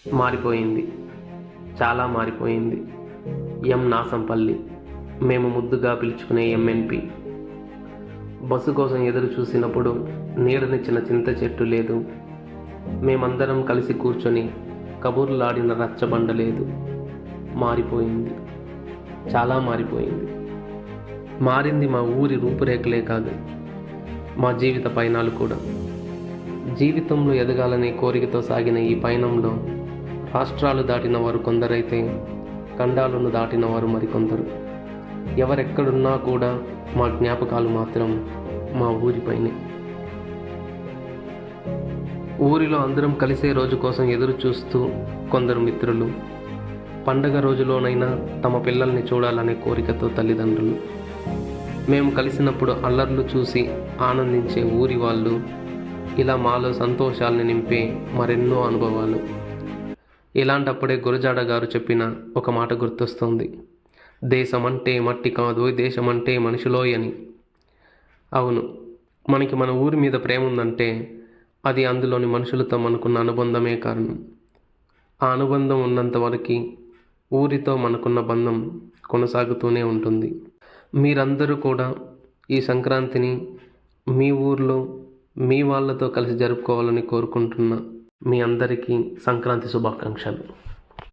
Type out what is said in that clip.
మారిపోయింది. చాలా మారిపోయింది. ఎం నాసంపల్లి, మేము ముద్దుగా పిలుచుకునే ఎంఎన్పి. బస్సు కోసం ఎదురు చూసినప్పుడు నీడనిచ్చిన చింత చెట్టు లేదు. మేమందరం కలిసి కూర్చొని కబుర్లాడిన రచ్చబండ లేదు. మారిపోయింది. చాలా మారిపోయింది. మారింది మా ఊరి రూపురేఖలే కాదు, మా జీవిత పయనాలు కూడా. జీవితంలో ఎదగాలనే కోరికతో సాగిన ఈ పయనంలో రాష్ట్రాలు దాటిన వారు కొందరైతే ఖండాలను దాటిన వారు మరికొందరు. ఎవరెక్కడున్నా కూడా మా జ్ఞాపకాలు మాత్రం మా ఊరిపైనే. ఊరిలో అందరం కలిసే రోజు కోసం ఎదురు చూస్తూ కొందరు మిత్రులు, పండగ రోజులోనైనా తమ పిల్లల్ని చూడాలనే కోరికతో తల్లిదండ్రులు, మేము కలిసినప్పుడు అల్లర్లు చూసి ఆనందించే ఊరి వాళ్ళు, ఇలా మాలో సంతోషాల్ని నింపే మరెన్నో అనుభవాలు. ఇలాంటప్పుడే గురజాడ గారు చెప్పిన ఒక మాట గుర్తొస్తుంది. దేశమంటే మట్టి కాదు, దేశమంటే మనుషులోయ్ అని. అవును, మనకి మన ఊరి మీద ప్రేమ ఉందంటే అది అందులోని మనుషులతో మనకున్న అనుబంధమే కారణం. ఆ అనుబంధం ఉన్నంత వరకు ఊరితో మనకున్న బంధం కొనసాగుతూనే ఉంటుంది. మీరందరూ కూడా ఈ సంక్రాంతిని మీ ఊర్లో మీ వాళ్ళతో కలిసి జరుపుకోవాలని కోరుకుంటున్న మీ అందరికీ సంక్రాంతి శుభాకాంక్షలు.